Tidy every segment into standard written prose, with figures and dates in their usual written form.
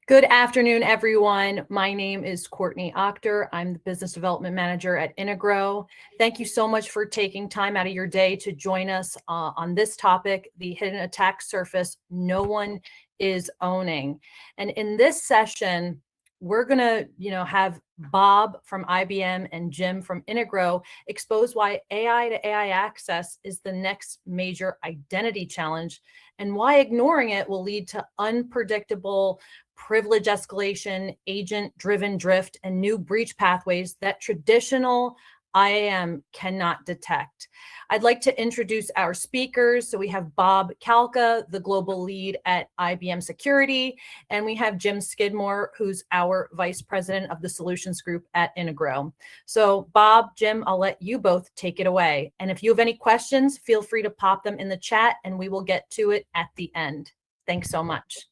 Good afternoon, everyone. My name is Courtney Octor. I'm the Business Development Manager at intiGrow. Thank you so much for taking time out of your day to join us on this topic, the hidden attack surface no one is owning. And in this session, we're going to, have Bob from IBM and Jim from intiGrow expose why AI to AI access is the next major identity challenge and why ignoring it will lead to unpredictable privilege escalation, agent-driven drift, and new breach pathways that traditional IAM cannot detect. I'd like to introduce our speakers. So we have Bob Kalka, the global lead at IBM Security, and we have Jim Skidmore, who's our vice president of the solutions group at intiGrow. So Bob, Jim, I'll let you both take it away. And if you have any questions, feel free to pop them in the chat and we will get to it at the end. Thanks so much.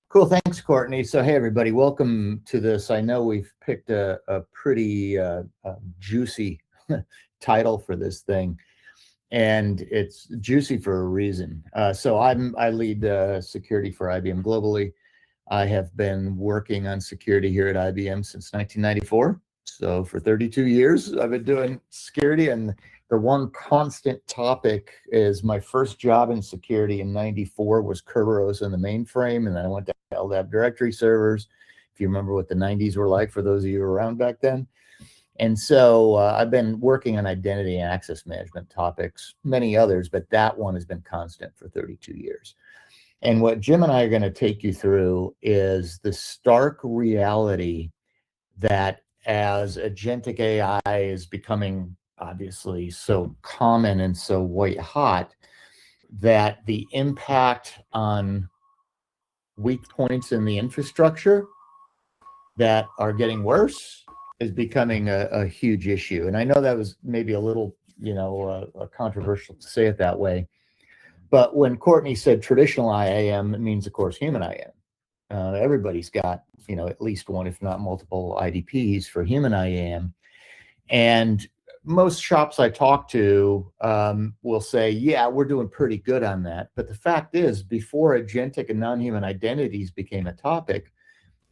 Cool. Thanks, Courtney. So, hey, everybody, welcome to this. I know we've picked a pretty juicy title for this thing, and it's juicy for a reason. So I lead security for IBM globally. I have been working on security here at IBM since 1994. So for 32 years, I've been doing security, and the one constant topic is my first job in security in 94 was Kerberos in the mainframe, and then I went to LDAP directory servers, if you remember what the 90s were like for those of you who were around back then. And so I've been working on identity and access management topics, many others, but that one has been constant for 32 years. And what Jim and I are going to take you through is the stark reality that as agentic AI is becoming obviously so common and so white hot, that the impact on weak points in the infrastructure that are getting worse is becoming a huge issue. And I know that was maybe a little, controversial to say it that way. But when Courtney said traditional IAM, it means, of course, human IAM. Everybody's got, at least one, if not multiple IDPs for human IAM. And most shops I talk to will say, yeah, we're doing pretty good on that. But the fact is, before agentic and non-human identities became a topic,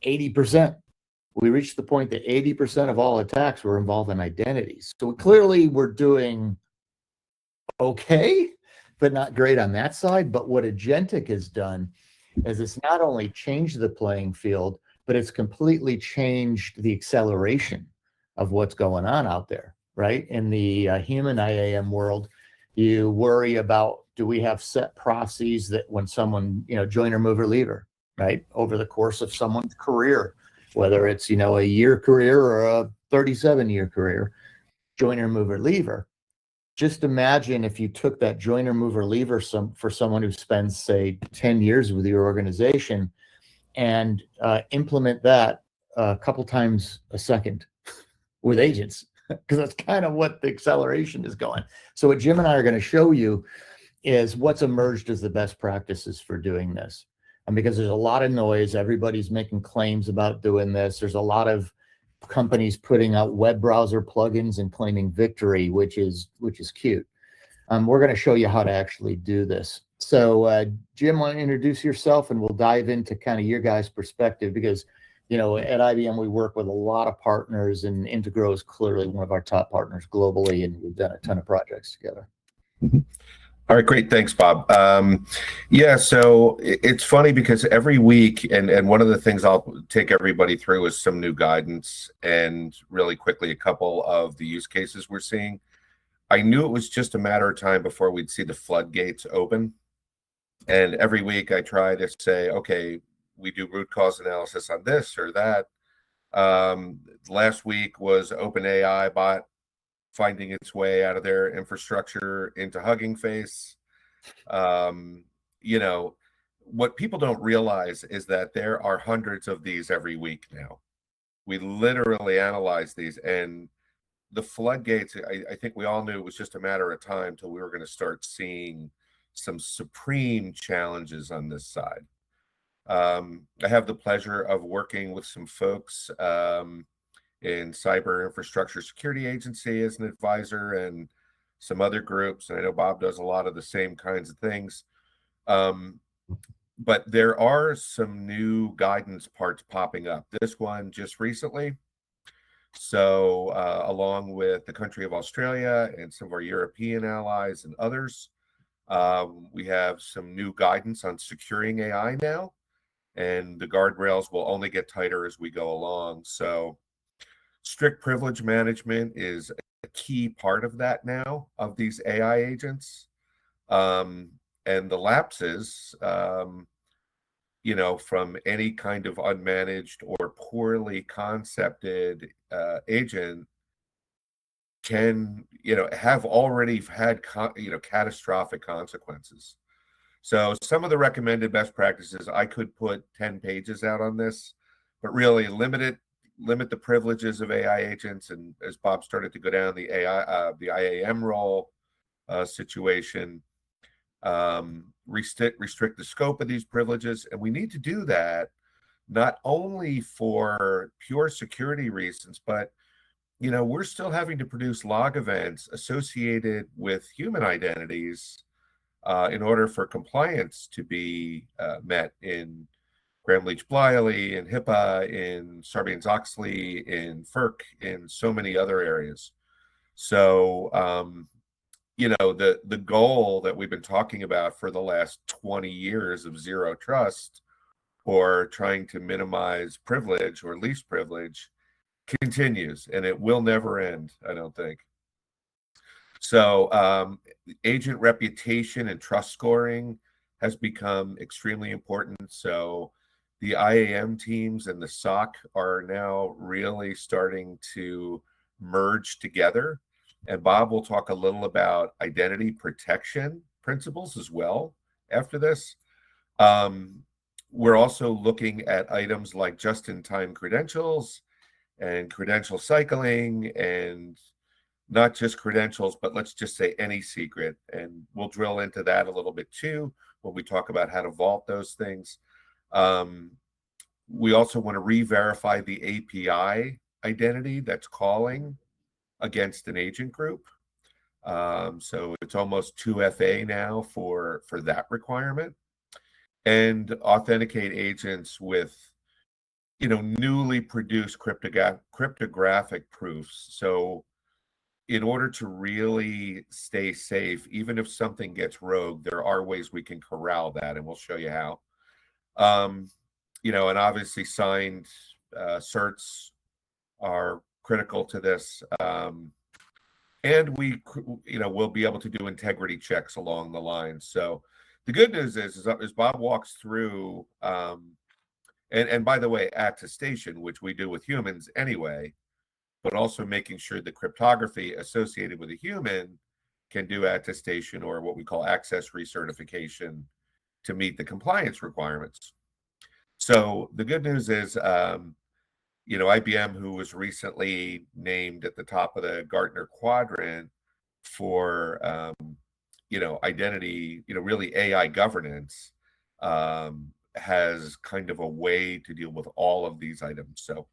80%, we reached the point that 80% of all attacks were involving identities. So clearly we're doing okay, but not great on that side. But what agentic has done is it's not only changed the playing field, but it's completely changed the acceleration of what's going on out there. Right? In the human IAM world, you worry about, do we have set processes that when someone, joiner, mover, leaver, right? Over the course of someone's career, whether it's, a year career or a 37-year career, joiner, mover, leaver. Just imagine if you took that joiner, mover, leaver for someone who spends, say, 10 years with your organization and implement that a couple times a second with agents. Because that's kind of what the acceleration is going. So what Jim and I are going to show you is what's emerged as the best practices for doing this. And because there's a lot of noise, everybody's making claims about doing this. There's a lot of companies putting out web browser plugins and claiming victory, which is cute. We're going to show you how to actually do this. So Jim, want to introduce yourself, and we'll dive into kind of your guys' perspective, because at IBM, we work with a lot of partners, and intiGrow is clearly one of our top partners globally, and we've done a ton of projects together. All right, great. Thanks, Bob. So it's funny because every week, and one of the things I'll take everybody through is some new guidance, and really quickly, a couple of the use cases we're seeing. I knew it was just a matter of time before we'd see the floodgates open. And every week I try to say, okay, we do root cause analysis on this or that. Last week was OpenAI bot finding its way out of their infrastructure into Hugging Face. What people don't realize is that there are hundreds of these every week now. We literally analyze these, and the floodgates, I think we all knew it was just a matter of time till we were going to start seeing some supreme challenges on this side. I have the pleasure of working with some folks in Cyber Infrastructure Security Agency as an advisor, and some other groups. And I know Bob does a lot of the same kinds of things. but there are some new guidance parts popping up. This one just recently. So along with the country of Australia and some of our European allies and others, we have some new guidance on securing AI now, and the guardrails will only get tighter as we go along. So strict privilege management is a key part of that now, of these AI agents. And the lapses, from any kind of unmanaged or poorly concepted agent can, have already had, catastrophic consequences. So some of the recommended best practices, I could put 10 pages out on this, but really limit the privileges of AI agents. And as Bob started to go down the IAM role situation, restrict the scope of these privileges. And we need to do that not only for pure security reasons, but we're still having to produce log events associated with human identities in order for compliance to be met in Gramm-Leach-Bliley, in HIPAA, in Sarbanes-Oxley, in FERC, in so many other areas. So, the goal that we've been talking about for the last 20 years of zero trust, or trying to minimize privilege or least privilege, continues, and it will never end, I don't think. So agent reputation and trust scoring has become extremely important. So the IAM teams and the SOC are now really starting to merge together. And Bob will talk a little about identity protection principles as well after this. We're also looking at items like just-in-time credentials and credential cycling, and not just credentials, but let's just say any secret. And we'll drill into that a little bit too when we talk about how to vault those things. We also want to re-verify the API identity that's calling against an agent group. So it's almost 2FA now for that requirement. And authenticate agents with newly produced cryptographic proofs. So in order to really stay safe, even if something gets rogue, there are ways we can corral that, and we'll show you how. And obviously signed certs are critical to this. And we'll be able to do integrity checks along the line. So the good news is as Bob walks through, and by the way, attestation, which we do with humans anyway, but also making sure the cryptography associated with a human can do attestation, or what we call access recertification, to meet the compliance requirements. So the good news is, IBM, who was recently named at the top of the Gartner quadrant for, identity, really AI governance, has kind of a way to deal with all of these items. So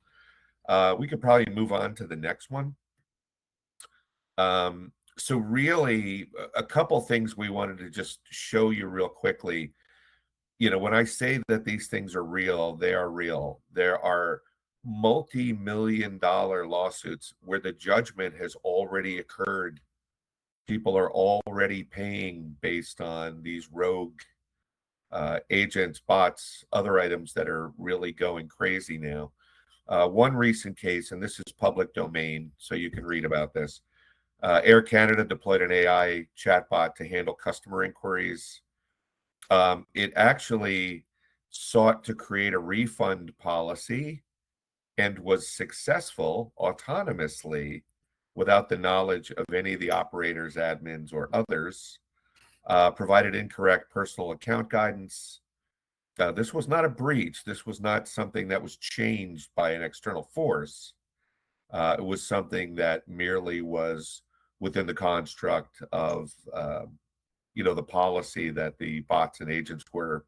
we could probably move on to the next one. So really, a couple things we wanted to just show you real quickly. When I say that these things are real, they are real. There are multi-million-dollar lawsuits where the judgment has already occurred. People are already paying based on these rogue agents, bots, other items that are really going crazy now. One recent case, and this is public domain, so you can read about this. Air Canada deployed an AI chatbot to handle customer inquiries. It actually sought to create a refund policy and was successful autonomously without the knowledge of any of the operators, admins, or others. Provided incorrect personal account guidance. This was not a breach. This was not something that was changed by an external force. It was something that merely was within the construct of, the policy that the bots and agents were,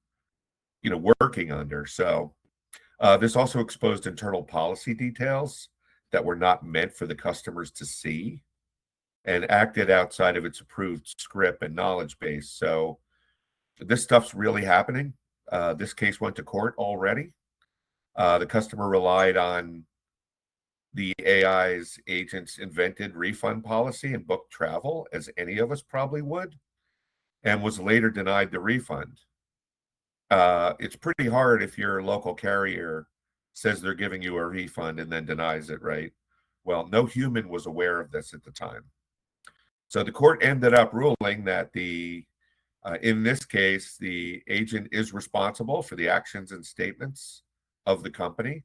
working under. So this also exposed internal policy details that were not meant for the customers to see, and acted outside of its approved script and knowledge base. So this stuff's really happening. This case went to court already. The customer relied on the AI's agent's invented refund policy and booked travel, as any of us probably would, and was later denied the refund. It's pretty hard if your local carrier says they're giving you a refund and then denies it, right? Well, no human was aware of this at the time. So the court ended up ruling that in this case, the agent is responsible for the actions and statements of the company.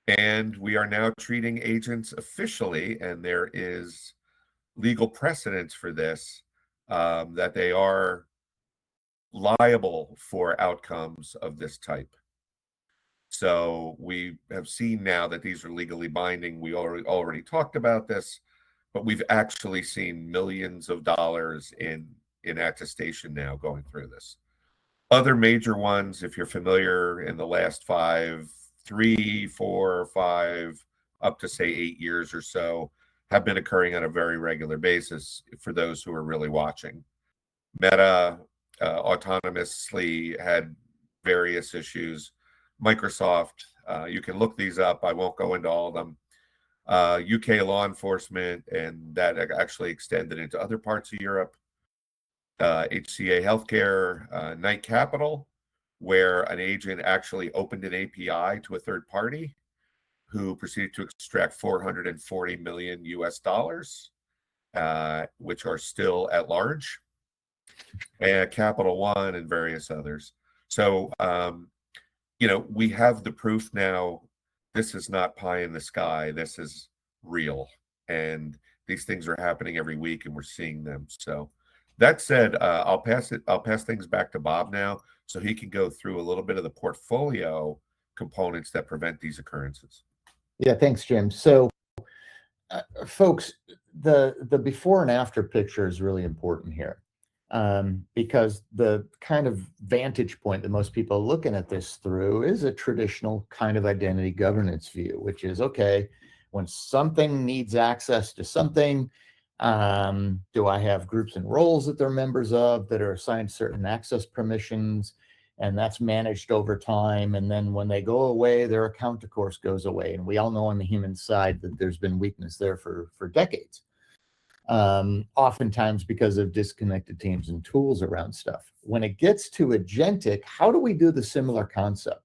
And we are now treating agents officially, and there is legal precedence for this, that they are liable for outcomes of this type. So we have seen now that these are legally binding. We already talked about this, but we've actually seen millions of dollars in attestation now going through this. Other major ones, if you're familiar, in the last 3, 4, 5, up to say 8 years or so, have been occurring on a very regular basis for those who are really watching. Meta autonomously had various issues. Microsoft, you can look these up. I won't go into all of them. UK law enforcement, and that actually extended into other parts of Europe. HCA Healthcare, Knight Capital, where an agent actually opened an API to a third party who proceeded to extract 440 million US dollars, which are still at large, and Capital One and various others. So, we have the proof now. This is not pie in the sky. This is real. And these things are happening every week, and we're seeing them. So that said, I'll pass things back to Bob now, so he can go through a little bit of the portfolio components that prevent these occurrences. Yeah, thanks, Jim. So, folks, the before and after picture is really important here, because the kind of vantage point that most people are looking at this through is a traditional kind of identity governance view, which is, okay, when something needs access to something, do I have groups and roles that they're members of that are assigned certain access permissions, and that's managed over time. And then when they go away, their account, of course, goes away. And we all know on the human side that there's been weakness there for decades, oftentimes because of disconnected teams and tools around stuff. When it gets to agentic, how do we do the similar concept?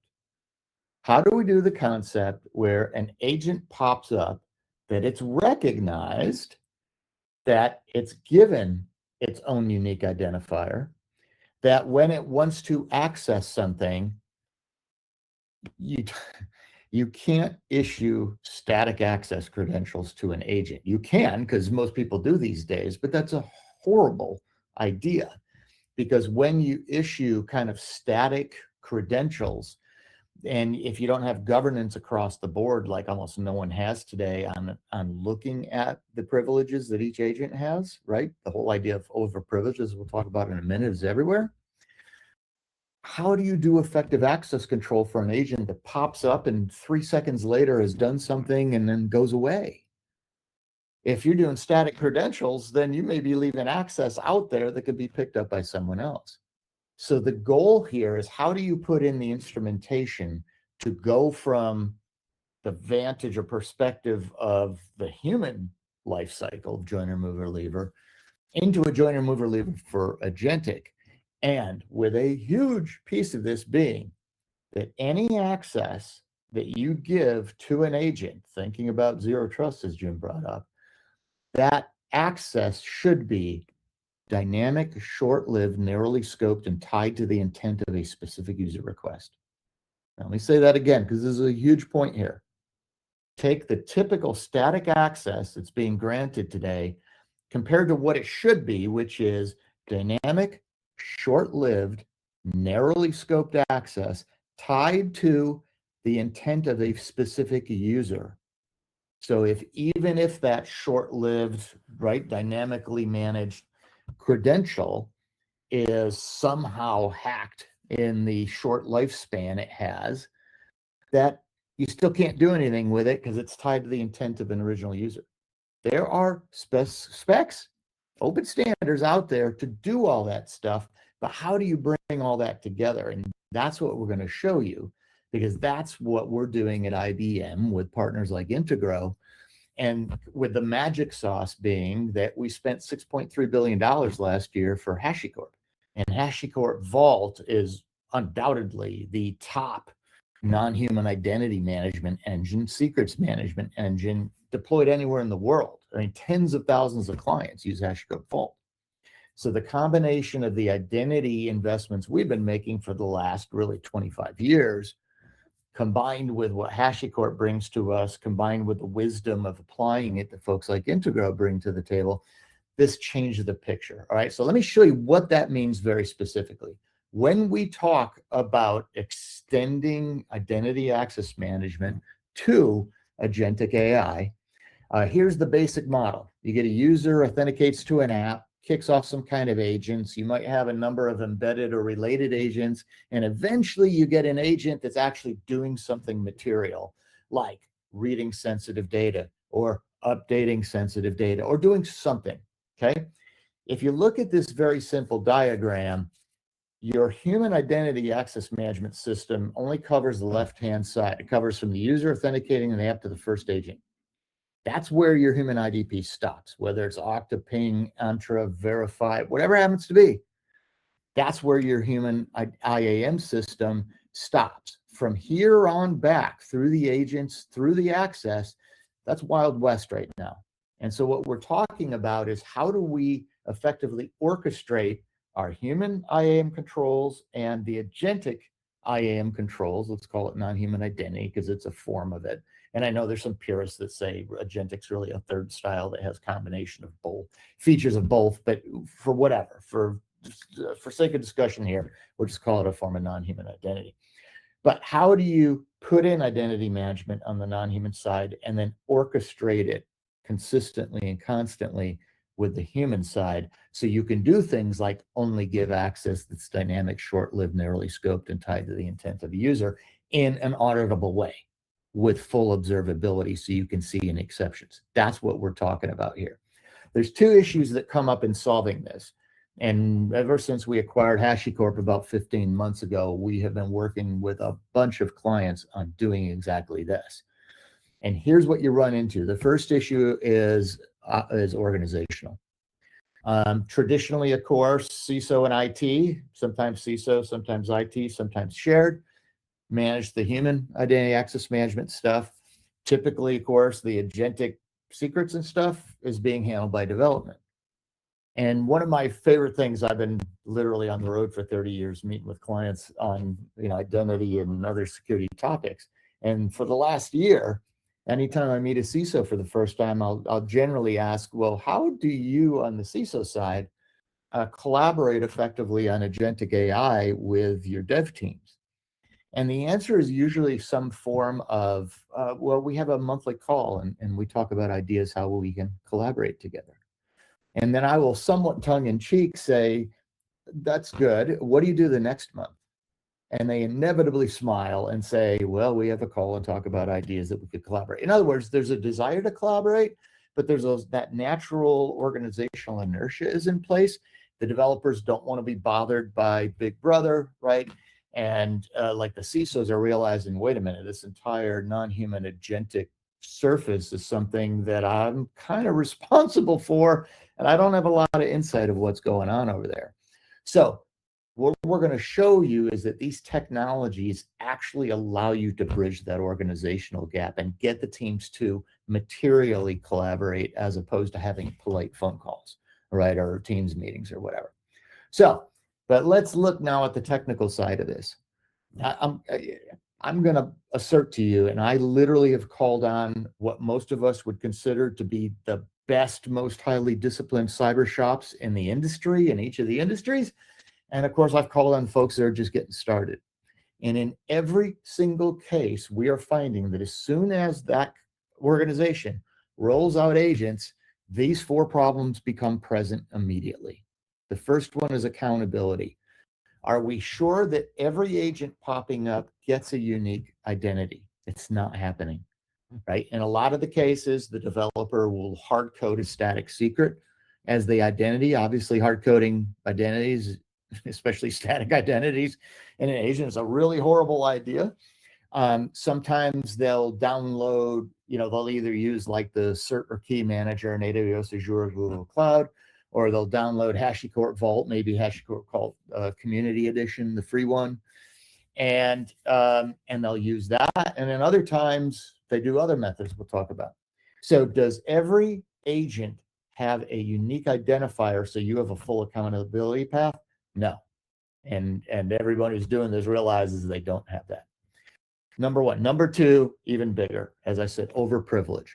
How do we do the concept where an agent pops up, that it's recognized, that it's given its own unique identifier, that when it wants to access something, you can't issue static access credentials to an agent. You can, because most people do these days, but that's a horrible idea, because when you issue kind of static credentials, and if you don't have governance across the board, like almost no one has today on looking at the privileges that each agent has, right? The whole idea of over privileges, we'll talk about in a minute, is everywhere. How do you do effective access control for an agent that pops up and 3 seconds later has done something and then goes away? If you're doing static credentials, then you may be leaving access out there that could be picked up by someone else. So the goal here is, how do you put in the instrumentation to go from the vantage or perspective of the human life cycle of joiner, mover, leaver into a joiner, mover, leaver for agentic? And with a huge piece of this being that any access that you give to an agent, thinking about zero trust, as Jim brought up, that access should be dynamic, short-lived, narrowly scoped, and tied to the intent of a specific user request. Now, let me say that again, because this is a huge point here. Take the typical static access that's being granted today compared to what it should be, which is dynamic, short-lived, narrowly scoped access tied to the intent of a specific user. So even if that short-lived, right, dynamically managed credential is somehow hacked in the short lifespan it has, that you still can't do anything with it because it's tied to the intent of an original user. There are specs, open standards out there to do all that stuff But how do you bring all that together? And that's what we're going to show you, because that's what we're doing at IBM with partners like intiGrow. And with the magic sauce being that we spent $6.3 billion last year for HashiCorp. And HashiCorp Vault is undoubtedly the top non-human identity management engine, secrets management engine deployed anywhere in the world. I mean, tens of thousands of clients use HashiCorp Vault. So the combination of the identity investments we've been making for the last really 25 years, combined with what HashiCorp brings to us, combined with the wisdom of applying it that folks like intiGrow bring to the table, this changed the picture. All right, so let me show you what that means very specifically. When we talk about extending identity access management to agentic AI, here's the basic model. You get a user, authenticates to an app, kicks off some kind of agents. You might have a number of embedded or related agents, and eventually you get an agent that's actually doing something material, like reading sensitive data or updating sensitive data or doing something, okay? If you look at this very simple diagram, your human identity access management system only covers the left-hand side. It covers from the user authenticating an app to the first agent. That's where your human IDP stops, whether it's Okta, Ping, Entra, Verify, whatever it happens to be. That's where your human IAM system stops. From here on back, through the agents, through the access, that's Wild West right now. And so what we're talking about is how do we effectively orchestrate our human IAM controls and the agentic IAM controls, let's call it non-human identity because it's a form of it. And I know there's some purists that say agentic's really a third style that has combination of both, features of both, but for whatever, for sake of discussion here, we'll just call it a form of non-human identity. But how do you put in identity management on the non-human side and then orchestrate it consistently and constantly with the human side so you can do things like only give access that's dynamic, short-lived, narrowly scoped, and tied to the intent of the user in an auditable way with full observability so you can see any exceptions. That's what we're talking about here. There's two issues that come up in solving this. And ever since we acquired HashiCorp about 15 months ago, we have been working with a bunch of clients on doing exactly this. And here's what you run into. The first issue is organizational. Traditionally, of course, CISO and IT, sometimes CISO, sometimes IT, sometimes shared, manage the human identity access management stuff. Typically, of course, the agentic secrets and stuff is being handled by development. And one of my favorite things, I've been literally on the road for 30 years meeting with clients on identity and other security topics. And for the last year, anytime I meet a CISO for the first time, I'll generally ask, well, how do you on the CISO side collaborate effectively on agentic AI with your dev teams? And the answer is usually some form of, well, we have a monthly call and we talk about ideas how we can collaborate together. And then I will somewhat tongue-in-cheek say, that's good. What do you do the next month? And they inevitably smile and say, well, we have a call and talk about ideas that we could collaborate. In other words, there's a desire to collaborate, but there's that natural organizational inertia is in place. The developers don't want to be bothered by Big Brother, right? And like the CISOs are realizing, wait a minute, this entire non-human agentic surface is something that I'm kind of responsible for, and I don't have a lot of insight of what's going on over there. So what we're going to show you is that these technologies actually allow you to bridge that organizational gap and get the teams to materially collaborate as opposed to having polite phone calls, right, or Teams meetings or whatever. So, but let's look now at the technical side of this. I'm going to assert to you, and I literally have called on what most of us would consider to be the best, most highly disciplined cyber shops in the industry, in each of the industries. And of course, I've called on folks that are just getting started. And in every single case, we are finding that as soon as that organization rolls out agents, these four problems become present immediately. The first one is accountability. Are we sure that every agent popping up gets a unique identity? It's not happening, right? In a lot of the cases, the developer will hard code a static secret as the identity. Obviously, hard coding identities especially static identities in an agent is a really horrible idea. Sometimes they'll download, they'll either use like the cert or key manager in AWS, Azure, Google Cloud, or they'll download HashiCorp Vault, maybe HashiCorp called Community Edition, the free one, and they'll use that. And then other times they do other methods we'll talk about. So does every agent have a unique identifier so you have a full accountability path? No. And everyone who's doing this realizes they don't have that. Number one. Number two, even bigger, as I said, overprivilege.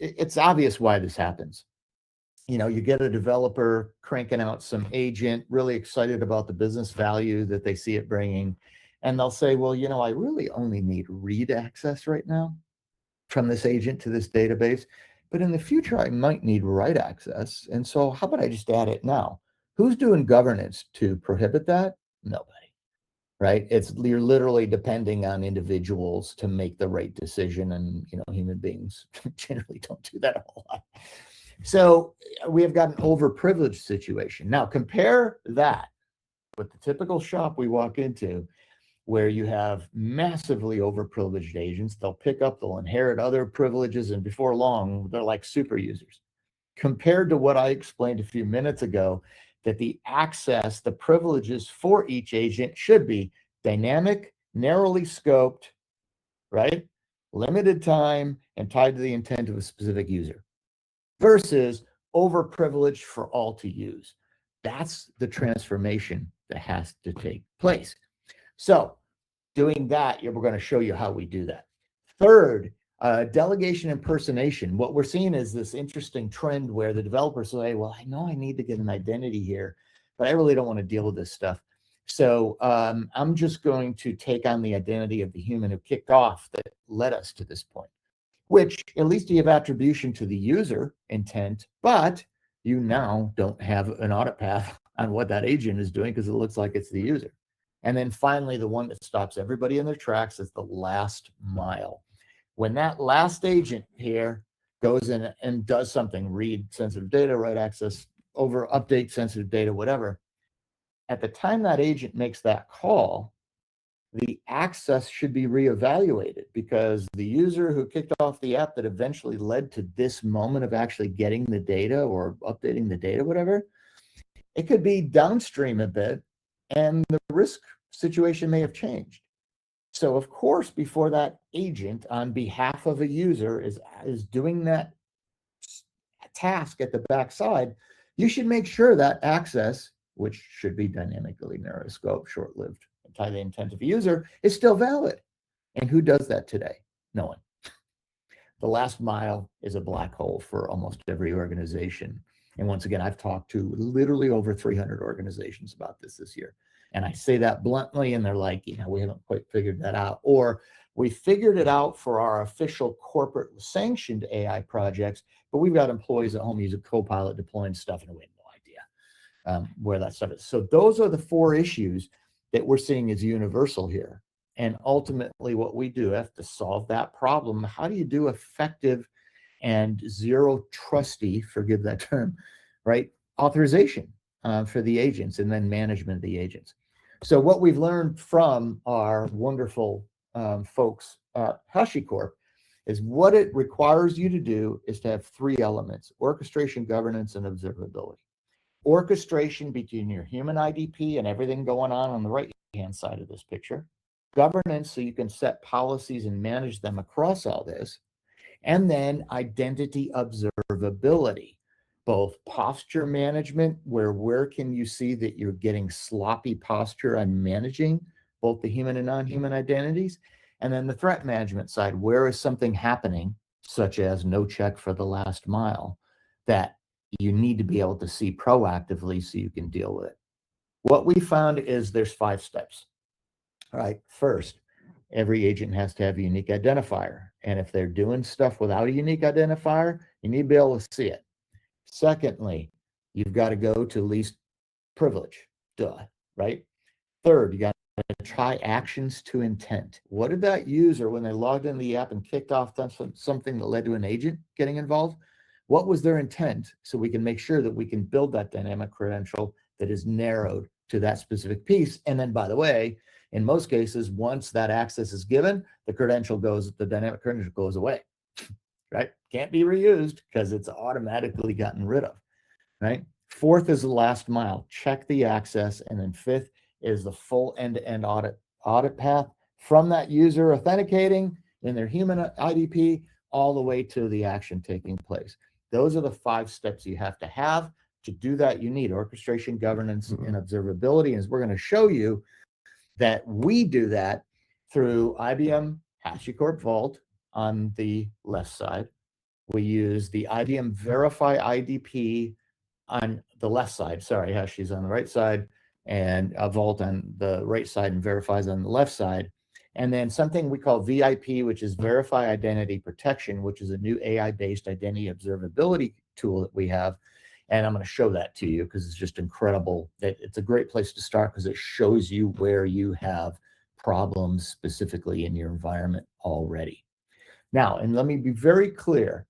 It's obvious why this happens. You get a developer cranking out some agent, really excited about the business value that they see it bringing. And they'll say, well, I really only need read access right now from this agent to this database. But in the future, I might need write access. And so how about I just add it now? Who's doing governance to prohibit that? Nobody. Right? You're literally depending on individuals to make the right decision. And, human beings generally don't do that a whole lot. So we have got an overprivileged situation. Now compare that with the typical shop we walk into where you have massively overprivileged agents. They'll inherit other privileges, and before long, they're like super users. Compared to what I explained a few minutes ago, that the access, the privileges for each agent should be dynamic, narrowly scoped, right? Limited time, and tied to the intent of a specific user, versus overprivileged for all to use. That's the transformation that has to take place. So doing that, we're going to show you how we do that. Third, delegation impersonation. What we're seeing is this interesting trend where the developers say, well, I know I need to get an identity here, but I really don't want to deal with this stuff. So I'm just going to take on the identity of the human who kicked off that led us to this point, which at least you have attribution to the user intent, but you now don't have an audit path on what that agent is doing because it looks like it's the user. And then finally, the one that stops everybody in their tracks is the last mile. When that last agent here goes in and does something, read sensitive data, write access, update sensitive data, whatever, at the time that agent makes that call, the access should be reevaluated because the user who kicked off the app that eventually led to this moment of actually getting the data or updating the data, whatever, it could be downstream a bit and the risk situation may have changed. So of course, before that agent on behalf of a user is doing that task at the backside, you should make sure that access, which should be dynamically narrow scope, short-lived, and tie the intent of a user, is still valid. And who does that today? No one. The last mile is a black hole for almost every organization. And once again, I've talked to literally over 300 organizations about this year. And I say that bluntly, and they're like, we haven't quite figured that out. Or we figured it out for our official corporate sanctioned AI projects, but we've got employees at home using Copilot deploying stuff, and we have no idea where that stuff is. So those are the four issues that we're seeing as universal here. And ultimately, what we do have to solve that problem. How do you do effective and zero trusty, forgive that term, right, authorization for the agents and then management of the agents? So what we've learned from our wonderful folks at HashiCorp is what it requires you to do is to have three elements: orchestration, governance, and observability. Orchestration between your human IDP and everything going on the right-hand side of this picture. Governance, so you can set policies and manage them across all this. And then identity observability, both posture management, where can you see that you're getting sloppy posture on managing both the human and non-human identities, and then the threat management side, where is something happening, such as no check for the last mile, that you need to be able to see proactively so you can deal with it. What we found is there's 5 steps. All right, first, every agent has to have a unique identifier. And if they're doing stuff without a unique identifier, you need to be able to see it. Secondly, you've got to go to least privilege, right? Third, you got to try actions to intent. What did that user, when they logged into the app and kicked off something that led to an agent getting involved, what was their intent? So we can make sure that we can build that dynamic credential that is narrowed to that specific piece. And then, by the way, in most cases, once that access is given, the dynamic credential goes away, right? Can't be reused because it's automatically gotten rid of, right? Fourth is the last mile, check the access. And then fifth is the full end-to-end audit path from that user authenticating in their human IDP all the way to the action taking place. Those are the 5 steps you have to have. To do that, you need orchestration, governance, and observability. As we're going to show you that we do that through IBM HashiCorp Vault on the left side. We use the IBM Verify IDP on the left side. Sorry, Hashi's on the right side, and Vault on the right side, and Verify's on the left side. And then something we call VIP, which is Verify Identity Protection, which is a new AI-based identity observability tool that we have. And I'm going to show that to you because it's just incredible. It's a great place to start because it shows you where you have problems specifically in your environment already. Now, and let me be very clear,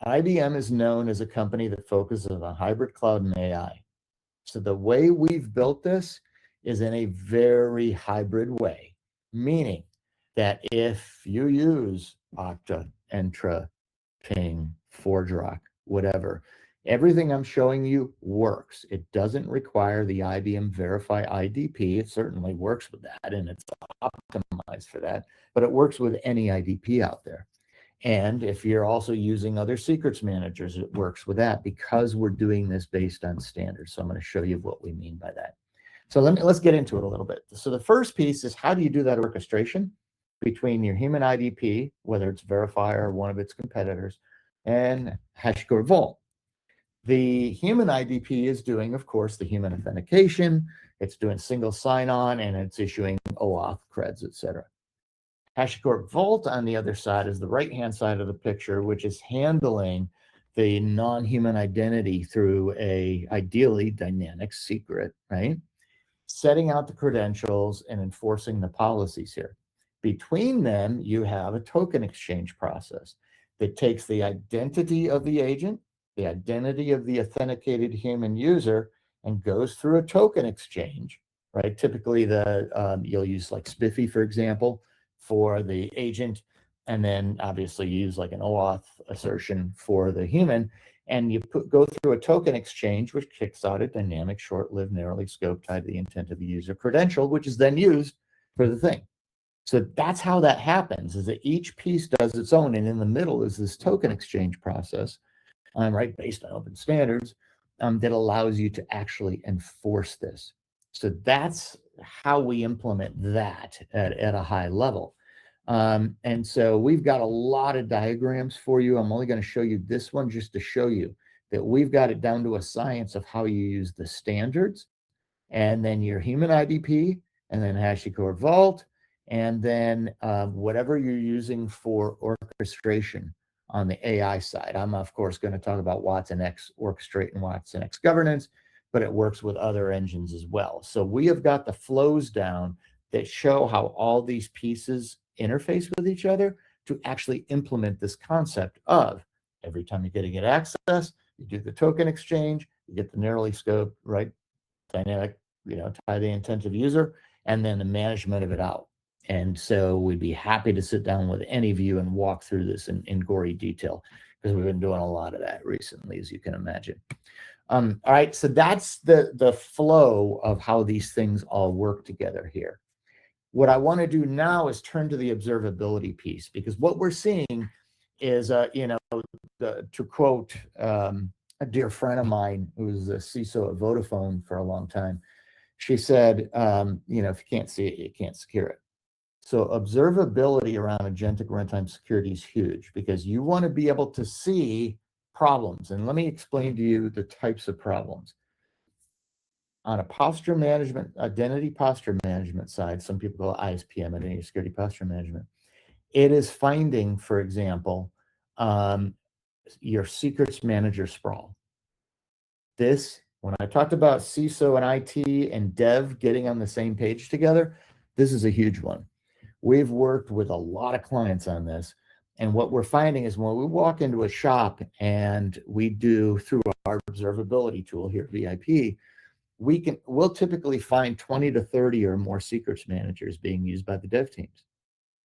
IBM is known as a company that focuses on hybrid cloud and AI. So the way we've built this is in a very hybrid way, meaning that if you use Okta, Entra, Ping, ForgeRock, whatever, everything I'm showing you works. It doesn't require the IBM Verify IDP. It certainly works with that, and it's optimized for that, but it works with any IDP out there. And if you're also using other secrets managers, it works with that because we're doing this based on standards. So I'm going to show you what we mean by that. So let's get into it a little bit. So the first piece is, how do you do that orchestration between your human IDP, whether it's Verify or one of its competitors, and HashiCorp Vault? The human IDP is doing, of course, the human authentication. It's doing single sign-on, and it's issuing OAuth creds, etc. HashiCorp Vault on the other side is the right-hand side of the picture, which is handling the non-human identity through a ideally dynamic secret, right? Setting out the credentials and enforcing the policies here. Between them, you have a token exchange process that takes the identity of the agent, the identity of the authenticated human user, and goes through a token exchange, right? Typically, you'll use like Spiffy, for example, for the agent, and then obviously use like an OAuth assertion for the human, and you go through a token exchange, which kicks out a dynamic, short-lived, narrowly scoped, tied to the intent of the user credential, which is then used for the thing. So that's how that happens, is that each piece does its own, and in the middle is this token exchange process, right, based on open standards, that allows you to actually enforce this. So that's how we implement that at a high level. And so we've got a lot of diagrams for you. I'm only going to show you this one just to show you that we've got it down to a science of how you use the standards, and then your human IDP, and then HashiCorp Vault, and then whatever you're using for orchestration on the AI side. I'm, of course, going to talk about watsonx Orchestrate and watsonx Governance, but it works with other engines as well. So we have got the flows down that show how all these pieces interface with each other to actually implement this concept of every time you're going to get access, you do the token exchange, you get the narrowly scoped, right, dynamic, tie the intent of user, and then the management of it out. And so we'd be happy to sit down with any of you and walk through this in gory detail, because we've been doing a lot of that recently, as you can imagine. All right, so that's the flow of how these things all work together here. What I want to do now is turn to the observability piece, because what we're seeing is, to quote a dear friend of mine who was a CISO at Vodafone for a long time, she said, if you can't see it, you can't secure it. So observability around agentic runtime security is huge, because you want to be able to see problems. And let me explain to you the types of problems. On a posture management, identity posture management side, some people call it ISPM, identity security posture management. It is finding, for example, your secrets manager sprawl. This, when I talked about CISO and IT and dev getting on the same page together, this is a huge one. We've worked with a lot of clients on this. And what we're finding is when we walk into a shop and we do through our observability tool here, VIP, we'll typically find 20 to 30 or more secrets managers being used by the dev teams.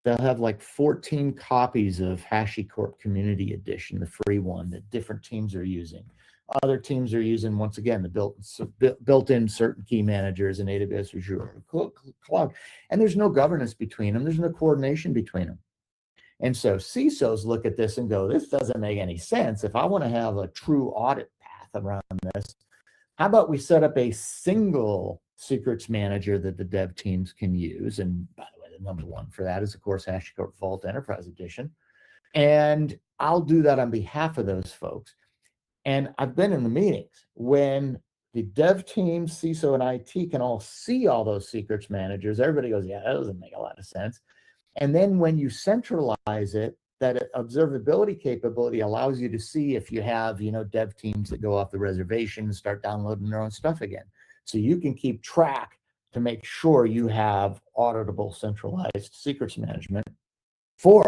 They'll have like 14 copies of HashiCorp Community Edition, the free one that different teams are using. Other teams are using, once again, the built-in certain key managers in AWS, Azure, Cloud. And there's no governance between them. There's no coordination between them. And so CISOs look at this and go, this doesn't make any sense. If I want to have a true audit path around this, how about we set up a single secrets manager that the dev teams can use? And by the way, the number one for that is, of course, HashiCorp Vault Enterprise Edition. And I'll do that on behalf of those folks. And I've been in the meetings when the dev team, CISO, and IT can all see all those secrets managers. Everybody goes, yeah, that doesn't make a lot of sense. And then when you centralize it, that observability capability allows you to see if you have, dev teams that go off the reservation and start downloading their own stuff again. So you can keep track to make sure you have auditable centralized secrets management for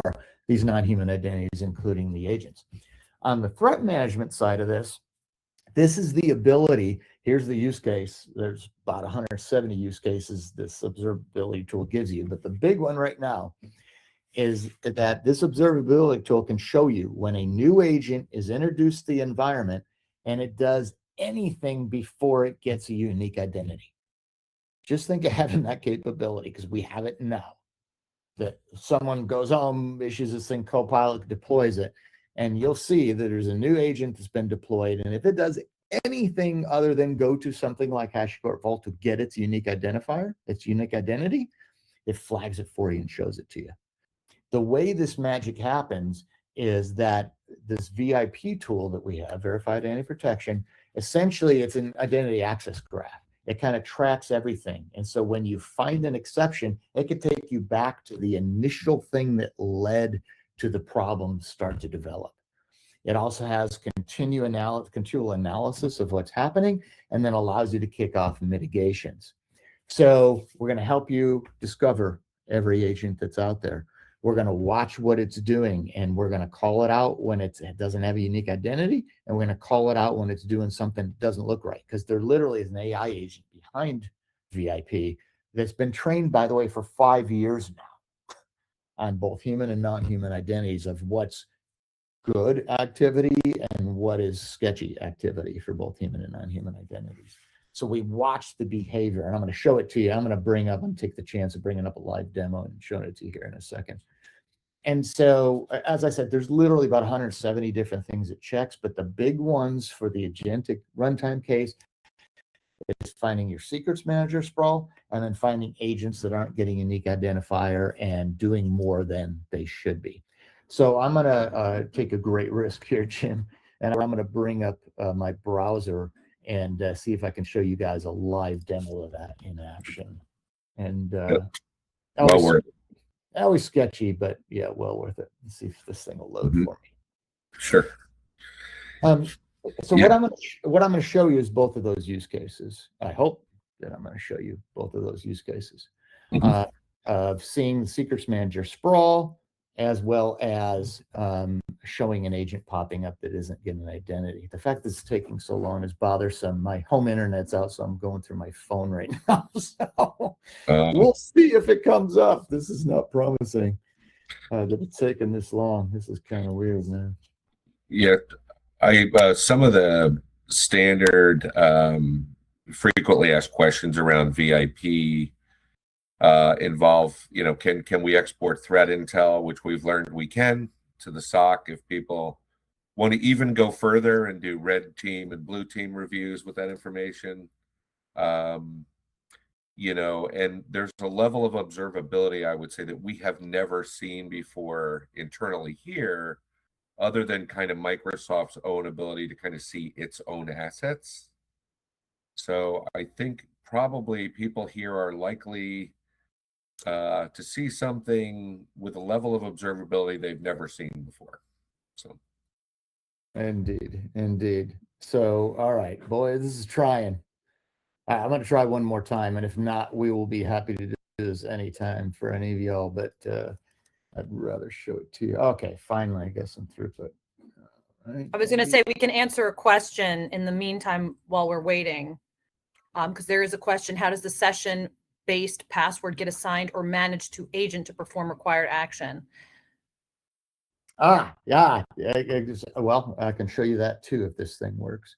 these non-human identities, including the agents. On the threat management side of this is the ability, here's the use case. There's about 170 use cases this observability tool gives you, but the big one right now is that this observability tool can show you when a new agent is introduced to the environment and it does anything before it gets a unique identity. Just think of having that capability, because we have it now. That someone goes home, issues this thing, Copilot deploys it, and you'll see that there's a new agent that's been deployed. And if it does anything other than go to something like HashiCorp Vault to get its unique identifier, its unique identity, it flags it for you and shows it to you. The way this magic happens is that this VIP tool that we have, Verified Identity Protection, essentially it's an identity access graph. It kind of tracks everything. And so when you find an exception, it could take you back to the initial thing that led to the problem start to develop. It also has continual analysis of what's happening, and then allows you to kick off mitigations. So we're going to help you discover every agent that's out there. We're going to watch what it's doing, and we're going to call it out when it doesn't have a unique identity, and we're going to call it out when it's doing something that doesn't look right, because there literally is an AI agent behind VIP that's been trained, by the way, for 5 years now on both human and non-human identities of what's good activity and what is sketchy activity for both human and non-human identities. So we watch the behavior, and I'm going to show it to you. I'm going to take the chance of bringing up a live demo and showing it to you here in a second. And so, as I said, there's literally about 170 different things it checks, but the big ones for the agentic runtime case is finding your secrets manager sprawl, and then finding agents that aren't getting unique identifier and doing more than they should be. So I'm going to take a great risk here, Jim, and I'm going to bring up my browser and see if I can show you guys a live demo of that in action. And always sketchy, but yeah, well worth it. Let's see if this thing will load for me. Sure. So what I'm going to show you is both of those use cases. I hope that I'm going to show you both of those use cases of seeing the secrets manager sprawl, as well as showing an agent popping up that isn't getting an identity. The fact that it's taking so long is bothersome. My home internet's out, so I'm going through my phone right now. So we'll see if it comes up. This is not promising that it's taking this long. This is kind of weird, man. Yeah, some of the standard frequently asked questions around VIP involve, can we export threat intel, which we've learned we can, to the SOC if people want to even go further and do red team and blue team reviews with that information. And there's a level of observability, I would say, that we have never seen before internally here, other than kind of Microsoft's own ability to kind of see its own assets. So I think probably people here are likely to see something with a level of observability they've never seen before. So, indeed. So, all right, boy, this is trying. I'm going to try one more time, and if not, we will be happy to do this anytime for any of y'all. But I'd rather show it to you. Okay, finally, I guess I'm through it. I was going to say we can answer a question in the meantime while we're waiting. because there is a question, how does the session-based password get assigned or managed to agent to perform required action? Yeah. Well, I can show you that too if this thing works.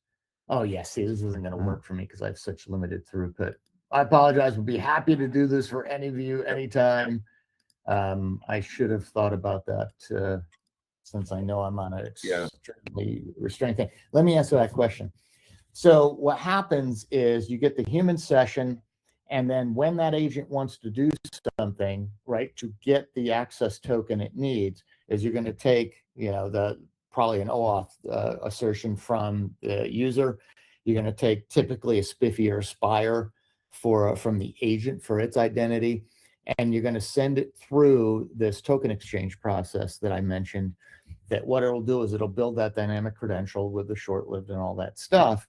Oh, yeah. See, this isn't going to work for me because I have such limited throughput. I apologize. We'll be happy to do this for any of you anytime. I should have thought about that since I know I'm on an extremely restrained thing. Let me answer that question. So what happens is you get the human session, and then when that agent wants to do something, right, to get the access token it needs, is you're going to take, probably an OAuth assertion from the user. You're going to take typically a SPIFFE or a SPIRE from the agent for its identity, and you're going to send it through this token exchange process that I mentioned. That what it'll do is it'll build that dynamic credential with the short-lived and all that stuff,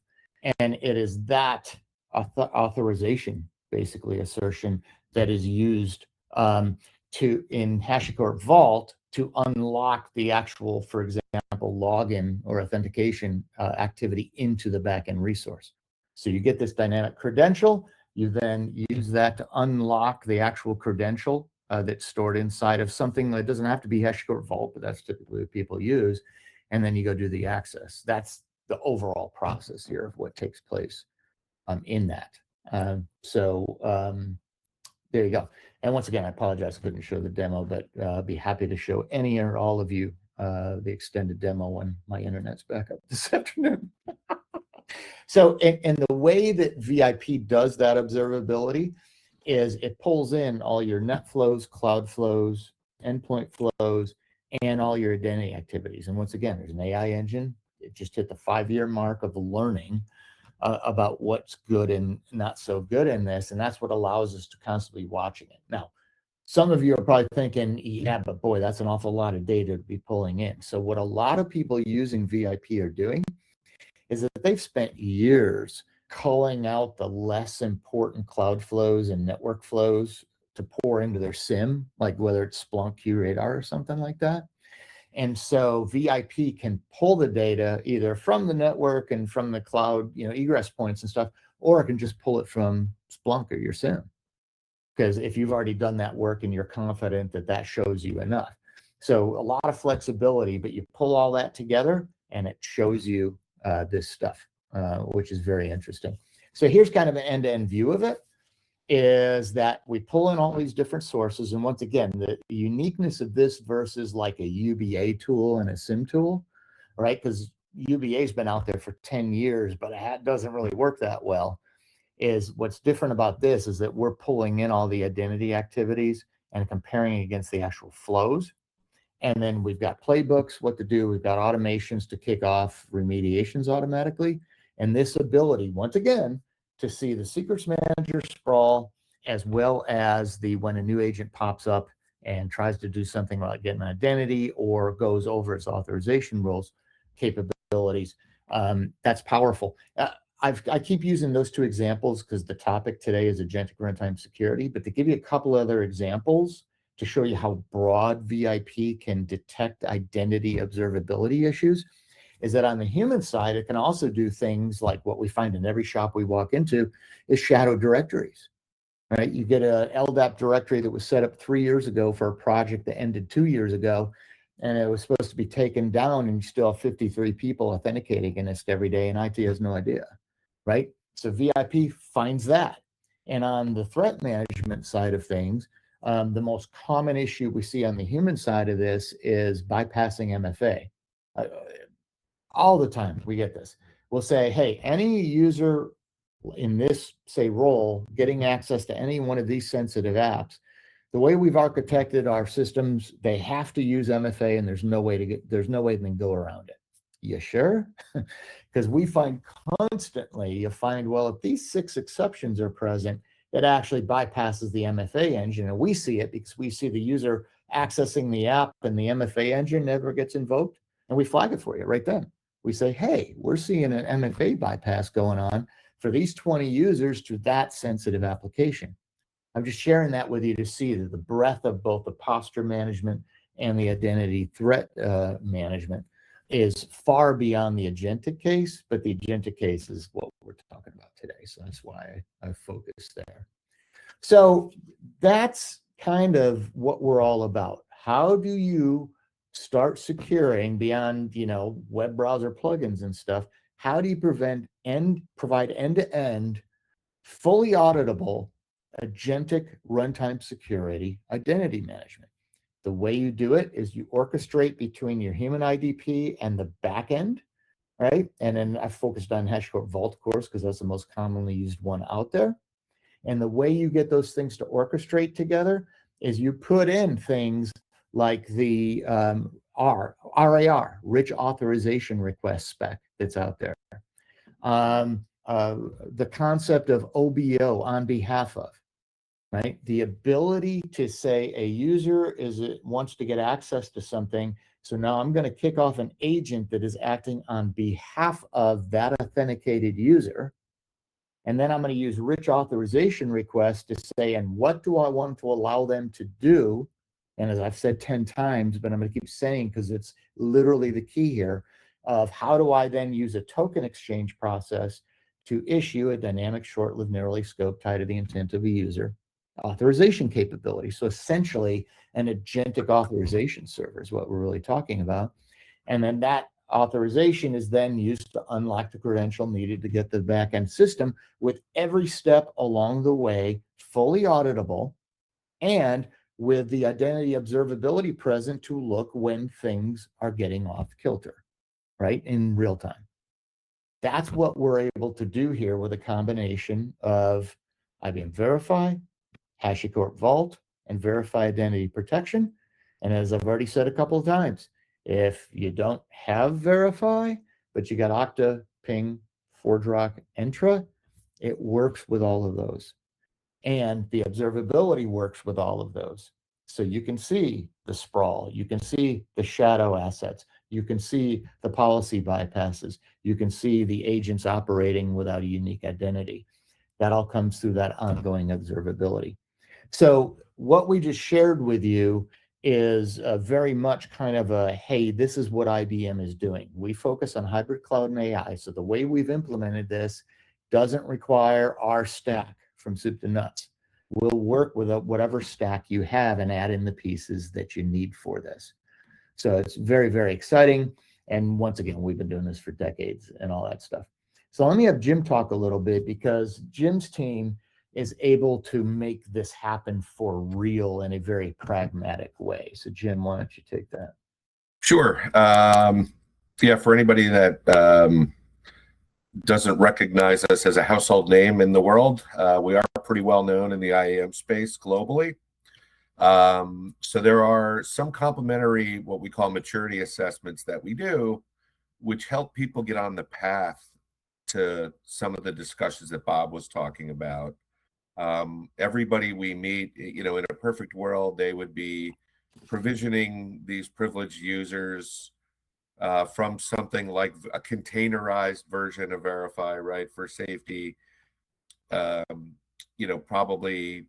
and it is that authorization, basically assertion, that is used in HashiCorp Vault to unlock the actual, for example, login or authentication activity into the backend resource. So you get this dynamic credential, you then use that to unlock the actual credential that's stored inside of something that doesn't have to be HashiCorp Vault, but that's typically what people use. And then you go do the access. That's the overall process here of what takes place in that. There you go. And once again, I apologize I couldn't show the demo, but I'll be happy to show any or all of you the extended demo when my internet's back up this afternoon. So, and the way that VIP does that observability is it pulls in all your net flows, cloud flows, endpoint flows, and all your identity activities. And once again, there's an AI engine. It just hit the 5-year mark of learning about what's good and not so good in this. And that's what allows us to constantly watching it. Now, some of you are probably thinking, yeah, but boy, that's an awful lot of data to be pulling in. So what a lot of people using VIP are doing is that they've spent years culling out the less important cloud flows and network flows to pour into their SIM, like whether it's Splunk, QRadar, or something like that. And so VIP can pull the data either from the network and from the cloud, egress points and stuff, or it can just pull it from Splunk or your SIM. Because if you've already done that work and you're confident that that shows you enough. So a lot of flexibility, but you pull all that together and it shows you this stuff, which is very interesting. So here's kind of an end-to-end view of it, is that we pull in all these different sources. And once again, the uniqueness of this versus like a UBA tool and a SIM tool, right? Because UBA has been out there for 10 years, but it doesn't really work that well. Is what's different about this is that we're pulling in all the identity activities and comparing against the actual flows. And then we've got playbooks, what to do. We've got automations to kick off remediations automatically. And this ability, once again, to see the secrets manager sprawl, as well as when a new agent pops up and tries to do something like get an identity or goes over its authorization rules capabilities. That's powerful. I keep using those two examples because the topic today is agentic runtime security, but to give you a couple other examples to show you how broad VIP can detect identity observability issues, is that on the human side, it can also do things like what we find in every shop we walk into is shadow directories, right? You get a LDAP directory that was set up 3 years ago for a project that ended 2 years ago, and it was supposed to be taken down, and you still have 53 people authenticating against it every day, and IT has no idea, right? So VIP finds that. And on the threat management side of things, the most common issue we see on the human side of this is bypassing MFA. All the time we get this. We'll say, hey, any user in this, say, role getting access to any one of these sensitive apps, the way we've architected our systems, they have to use MFA, and there's no way they can go around it. You sure? Because we find constantly, you find, well, if these 6 exceptions are present, it actually bypasses the MFA engine. And we see it because we see the user accessing the app and the MFA engine never gets invoked. And we flag it for you right then. We say, hey, we're seeing an MFA bypass going on for these 20 users to that sensitive application. I'm just sharing that with you to see the breadth of both the posture management and the identity threat management. is far beyond the agentic case, but the agentic case is what we're talking about today. So that's why I focused there. So that's kind of what we're all about. How do you start securing beyond, web browser plugins and stuff? How do you provide end-to-end, fully auditable, agentic runtime security identity management? The way you do it is you orchestrate between your human IDP and the backend, right? And then I focused on HashiCorp Vault, of course, because that's the most commonly used one out there. And the way you get those things to orchestrate together is you put in things like the RAR, rich authorization request spec that's out there. The concept of OBO, on behalf of, right? The ability to say a user wants to get access to something. So now I'm going to kick off an agent that is acting on behalf of that authenticated user. And then I'm going to use rich authorization requests to say, and what do I want to allow them to do? And as I've said 10 times, but I'm going to keep saying, because it's literally the key here, of how do I then use a token exchange process to issue a dynamic, short-lived, narrowly scoped, tied to the intent of a user authorization capability. So essentially an agentic authorization server is what we're really talking about. And then that authorization is then used to unlock the credential needed to get the backend system, with every step along the way fully auditable and with the identity observability present to look when things are getting off kilter, right, in real time. That's what we're able to do here with a combination of IBM Verify, HashiCorp Vault, and Verify Identity Protection. And as I've already said a couple of times, if you don't have Verify, but you got Okta, Ping, ForgeRock, Entra, it works with all of those. And the observability works with all of those. So you can see the sprawl, you can see the shadow assets, you can see the policy bypasses, you can see the agents operating without a unique identity. That all comes through that ongoing observability. So what we just shared with you is very much kind of a, hey, this is what IBM is doing. We focus on hybrid cloud and AI. So the way we've implemented this doesn't require our stack from soup to nuts. We'll work with whatever stack you have and add in the pieces that you need for this. So it's very, very exciting. And once again, we've been doing this for decades and all that stuff. So let me have Jim talk a little bit, because Jim's team is able to make this happen for real in a very pragmatic way. So Jim, why don't you take that? Sure. Yeah, for anybody that doesn't recognize us as a household name in the world, we are pretty well known in the IAM space globally. So there are some complementary, what we call maturity assessments that we do, which help people get on the path to some of the discussions that Bob was talking about. Everybody we meet, in a perfect world, they would be provisioning these privileged users from something like a containerized version of Verify, right, for safety. Probably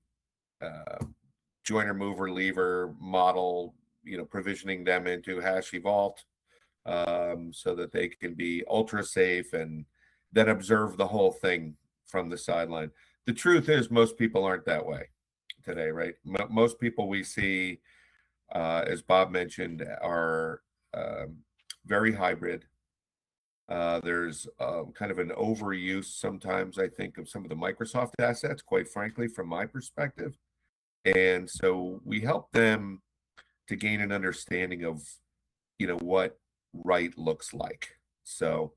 joiner, mover, leaver model, provisioning them into HashiVault so that they can be ultra safe and then observe the whole thing from the sideline. The truth is, most people aren't that way today, right? Most people we see, as Bob mentioned, are very hybrid. There's kind of an overuse sometimes, I think, of some of the Microsoft assets, quite frankly, from my perspective. And so we help them to gain an understanding of, what right looks like. So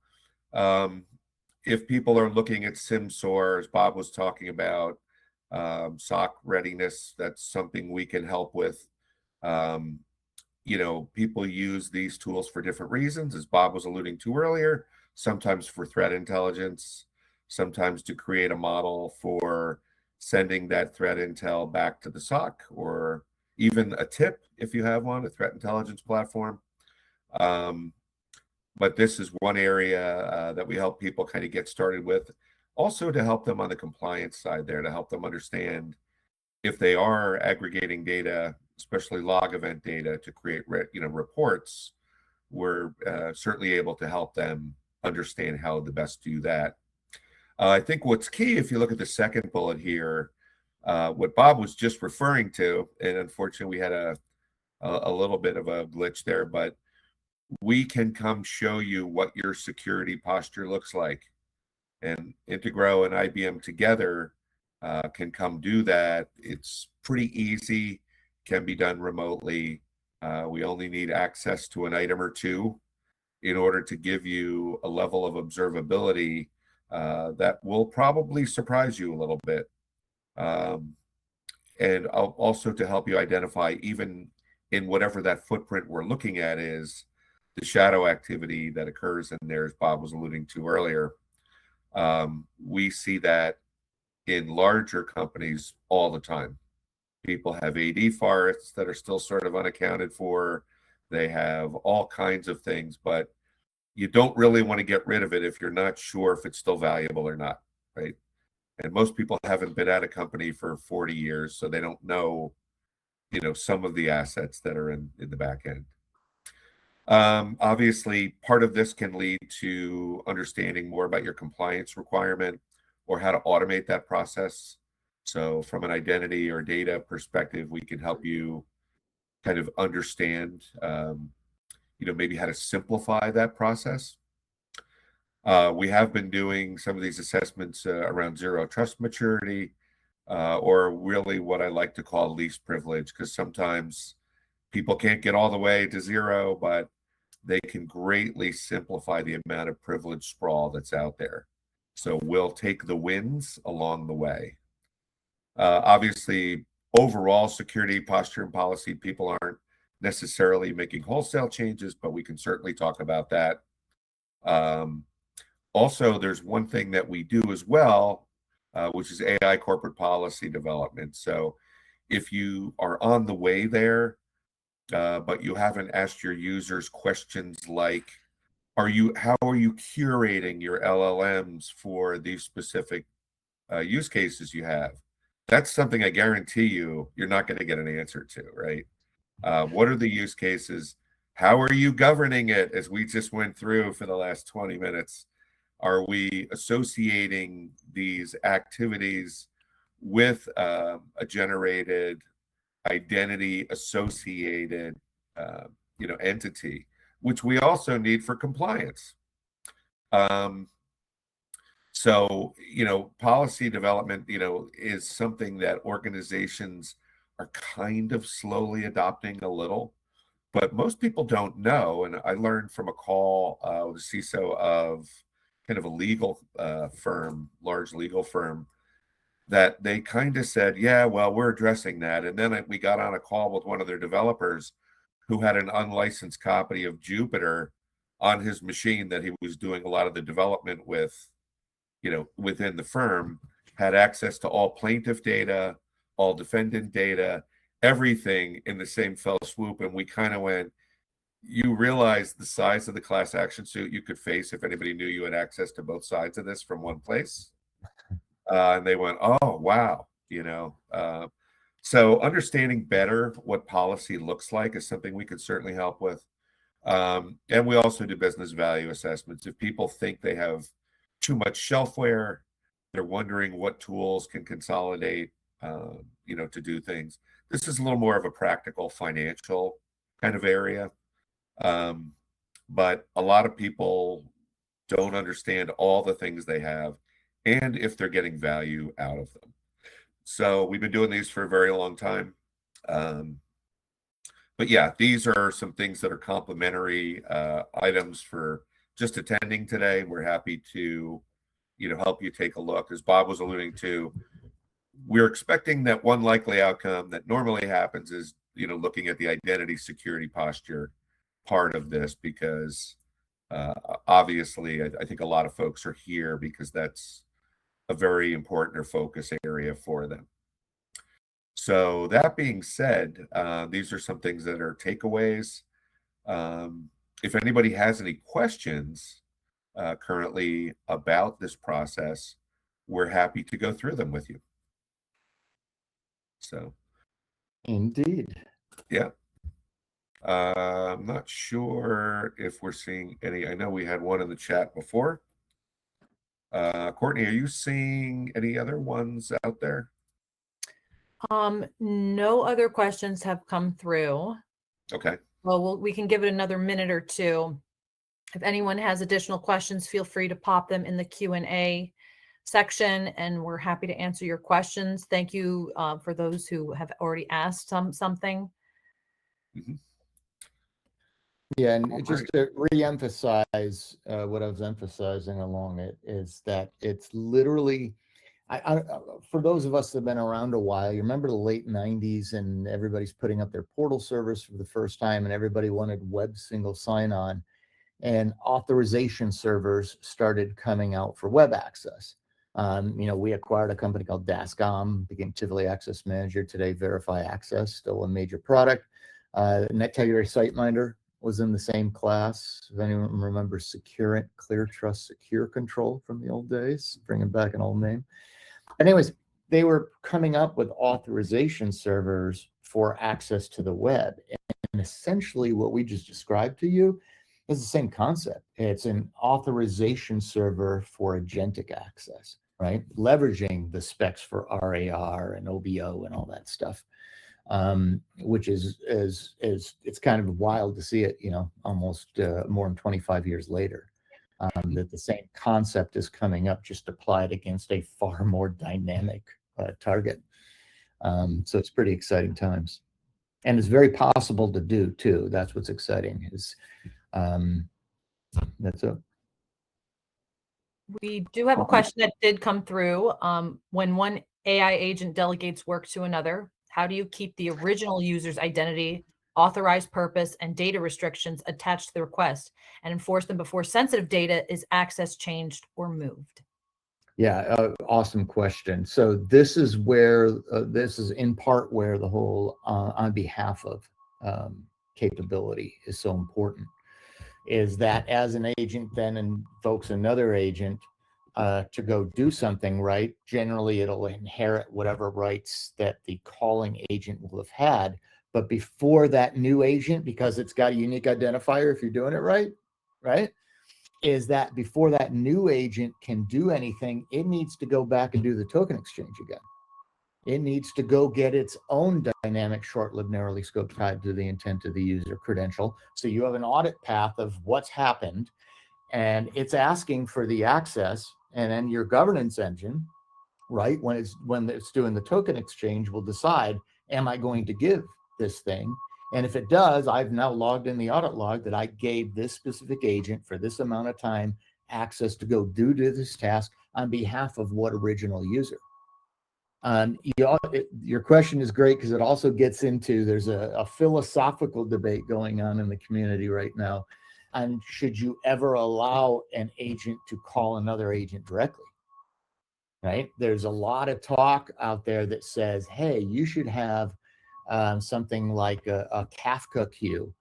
if people are looking at SIMSOAR, as Bob was talking about, SOC readiness, that's something we can help with. People use these tools for different reasons, as Bob was alluding to earlier, sometimes for threat intelligence, sometimes to create a model for sending that threat intel back to the SOC, or even a tip if you have one, a threat intelligence platform. But this is one area that we help people kind of get started with. Also to help them on the compliance side there, to help them understand if they are aggregating data, especially log event data, to create reports, we're certainly able to help them understand how to best do that. I think what's key, if you look at the second bullet here, what Bob was just referring to, and unfortunately we had a little bit of a glitch there, but we can come show you what your security posture looks like. And intiGrow and IBM together can come do that. It's pretty easy, can be done remotely. We only need access to an item or two in order to give you a level of observability that will probably surprise you a little bit. And also to help you identify, even in whatever that footprint we're looking at is, the shadow activity that occurs in there, as Bob was alluding to earlier. We see that in larger companies all the time. People have AD forests that are still sort of unaccounted for. They have all kinds of things, but you don't really want to get rid of it if you're not sure if it's still valuable or not, right? And most people haven't been at a company for 40 years, so they don't know, some of the assets that are in the back end. Obviously, part of this can lead to understanding more about your compliance requirement or how to automate that process. So from an identity or data perspective, we can help you kind of understand, maybe how to simplify that process. We have been doing some of these assessments around zero trust maturity, or really what I like to call least privilege, because sometimes people can't get all the way to zero, but they can greatly simplify the amount of privilege sprawl that's out there. So we'll take the wins along the way. Obviously, overall security posture and policy, people aren't necessarily making wholesale changes, but we can certainly talk about that. Also, there's one thing that we do as well, which is AI corporate policy development. So if you are on the way there, but you haven't asked your users questions like, how are you curating your LLMs for these specific use cases you have? That's something I guarantee you're not going to get an answer to, right? What are the use cases? How are you governing it, as we just went through for the last 20 minutes? Are we associating these activities with a generated identity associated entity, which we also need for compliance? So policy development is something that organizations are kind of slowly adopting a little, but most people don't know. And I learned from a call with the CISO of kind of a legal firm, large legal firm, that they kind of said, yeah, well, we're addressing that. And then we got on a call with one of their developers who had an unlicensed copy of Jupyter on his machine that he was doing a lot of the development with, within the firm, had access to all plaintiff data, all defendant data, everything in the same fell swoop. And we kind of went, you realize the size of the class action suit you could face if anybody knew you had access to both sides of this from one place? And they went, oh, wow. So understanding better what policy looks like is something we could certainly help with. And we also do business value assessments. If people think they have too much shelfware, they're wondering what tools can consolidate, to do things. This is a little more of a practical financial kind of area. But a lot of people don't understand all the things they have and if they're getting value out of them. So we've been doing these for a very long time. But yeah, these are some things that are complementary items for just attending today. We're happy to, help you take a look. As Bob was alluding to, we're expecting that one likely outcome that normally happens is, looking at the identity security posture part of this, because obviously I think a lot of folks are here because that's a very important or focus area for them. So that being said, these are some things that are takeaways. If anybody has any questions currently about this process, we're happy to go through them with you. So, indeed. Yeah. I'm not sure if we're seeing any. I know we had one in the chat before. Courtney, are you seeing any other ones out there? No other questions have come through. Okay. Well, we can give it another minute or two. If anyone has additional questions, feel free to pop them in the Q&A section, and we're happy to answer your questions. Thank you for those who have already asked something. Mm-hmm. Yeah, and just to re-emphasize what I was emphasizing along it is that it's literally, for those of us that have been around a while, you remember the late 90s and everybody's putting up their portal servers for the first time and everybody wanted web single sign-on, and authorization servers started coming out for web access. We acquired a company called Dascom, became Tivoli Access Manager, today Verify Access, still a major product. NetTegra SiteMinder was in the same class. If anyone remembers Securant, Clear Trust Secure Control from the old days, bringing back an old name. Anyways, they were coming up with authorization servers for access to the web. And essentially what we just described to you is the same concept. It's an authorization server for agentic access, right? Leveraging the specs for RAR and OBO and all that stuff. Which is it's kind of wild to see it, almost more than 25 years later, that the same concept is coming up, just applied against a far more dynamic target. So it's pretty exciting times, and it's very possible to do too. That's what's exciting. Is that's it. We do have a question that did come through. When one AI agent delegates work to another, how do you keep the original user's identity, authorized purpose, and data restrictions attached to the request and enforce them before sensitive data is accessed, changed, or moved? Yeah, awesome question. So this is where, this is in part where the whole on behalf of capability is so important, is that as an agent then invokes another agent to go do something, right? Generally, it'll inherit whatever rights that the calling agent will have had. But before that new agent, because it's got a unique identifier if you're doing it right, is that before that new agent can do anything, it needs to go back and do the token exchange again. It needs to go get its own dynamic, short-lived, narrowly scoped tied to the intent of the user credential. So you have an audit path of what's happened, and it's asking for the access, and then your governance engine, right, when it's doing the token exchange, will decide, am I going to give this thing? And if it does, I've now logged in the audit log that I gave this specific agent for this amount of time access to go do this task on behalf of what original user. Your question is great because it also gets into, there's a philosophical debate going on in the community right now. And should you ever allow an agent to call another agent directly? Right? There's a lot of talk out there that says, hey, you should have something like a Kafka queue,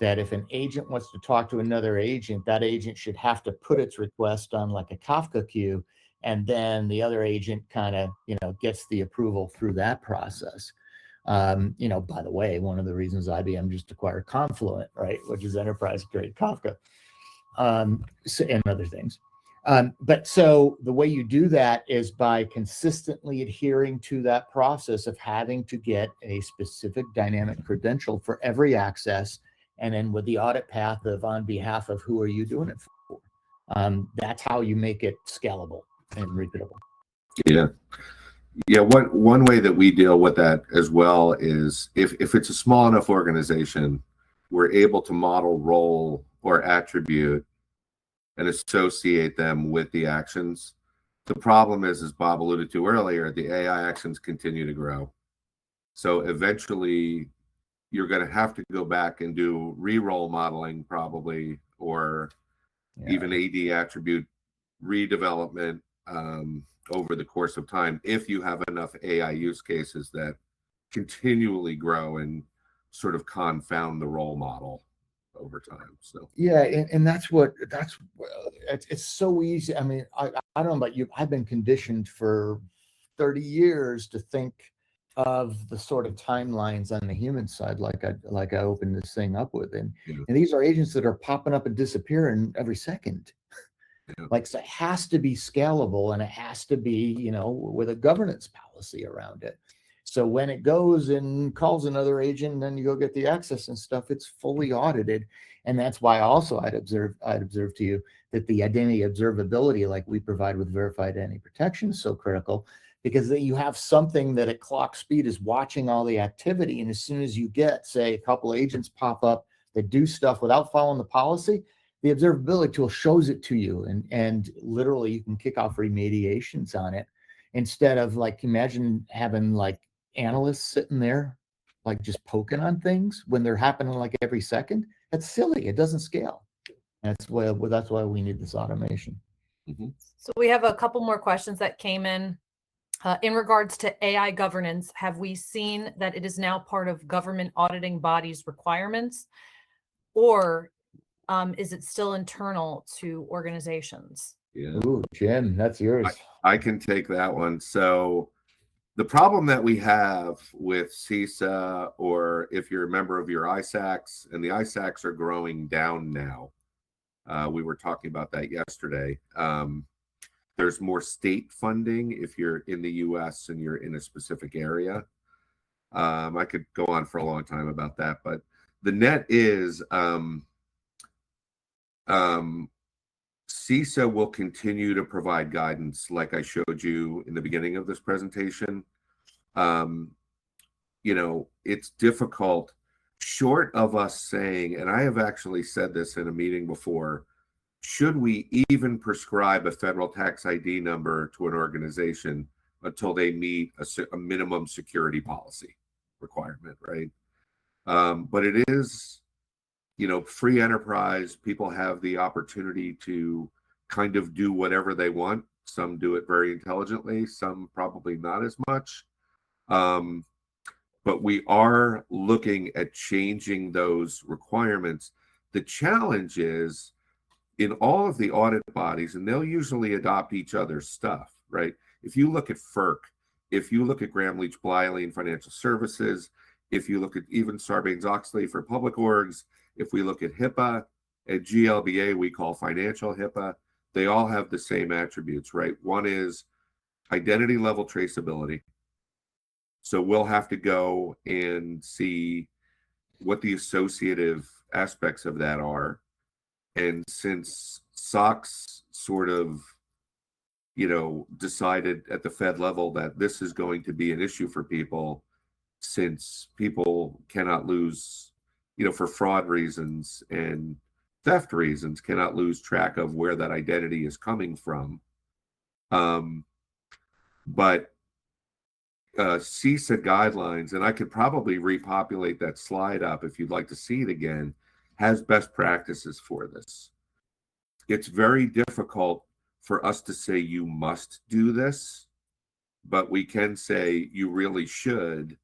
that if an agent wants to talk to another agent, that agent should have to put its request on like a Kafka queue, and then the other agent kind of, gets the approval through that process. By the way, one of the reasons IBM just acquired Confluent, right, which is enterprise grade Kafka, and other things. But so the way you do that is by consistently adhering to that process of having to get a specific dynamic credential for every access, and then with the audit path of on behalf of who are you doing it for. That's how you make it scalable and repeatable. Yeah. One way that we deal with that as well is if it's a small enough organization, we're able to model role or attribute and associate them with the actions. The problem is, as Bob alluded to earlier, the AI actions continue to grow. So eventually you're going to have to go back and do re-role modeling probably, or even AD attribute redevelopment over the course of time, if you have enough AI use cases that continually grow and sort of confound the role model over time. So yeah, and it's so easy. I mean, I don't know about you, I've been conditioned for 30 years to think of the sort of timelines on the human side, like I opened this thing up with, and Yeah. and these are agents that are popping up and disappearing every second. Yeah. Like, so it has to be scalable, and it has to be, with a governance policy around it. So when it goes and calls another agent, and then you go get the access and stuff, it's fully audited. And that's why also I'd observe to you that the identity observability, like we provide with verified identity protection, is so critical, because that you have something that at clock speed is watching all the activity. And as soon as you get, say, a couple of agents pop up that do stuff without following the policy, the observability tool shows it to you, and literally you can kick off remediations on it, instead of, like, imagine having like analysts sitting there like just poking on things when they're happening like every second. That's silly. It doesn't scale. That's why we need this automation. Mhm. So we have a couple more questions that came in regards to AI governance. Have we seen that it is now part of government auditing bodies' requirements, or is it still internal to organizations? Yeah. Ooh, Jim, that's yours. I can take that one. So the problem that we have with CISA, or if you're a member of your ISACs, and the ISACs are growing down now. We were talking about that yesterday. There's more state funding if you're in the US and you're in a specific area. I could go on for a long time about that, but the net is CISA will continue to provide guidance, like I showed you in the beginning of this presentation. It's difficult, short of us saying, and I have actually said this in a meeting before, should we even prescribe a federal tax ID number to an organization until they meet a minimum security policy requirement, right? But it is, free enterprise. People have the opportunity to kind of do whatever they want. Some do it very intelligently, some probably not as much. But we are looking at changing those requirements. The challenge is, in all of the audit bodies, and they'll usually adopt each other's stuff, right? If you look at FERC, if you look at Graham Leach Bliley and financial services, if you look at even Sarbanes-Oxley for public orgs, if we look at HIPAA, at GLBA, we call financial HIPAA, they all have the same attributes, right? One is identity level traceability. So we'll have to go and see what the associative aspects of that are. And since SOX sort of, decided at the Fed level that this is going to be an issue for people, since people cannot lose, for fraud reasons and theft reasons, cannot lose track of where that identity is coming from. But CISA guidelines, and I could probably repopulate that slide up if you'd like to see it again, has best practices for this. It's very difficult for us to say you must do this, but we can say you really should.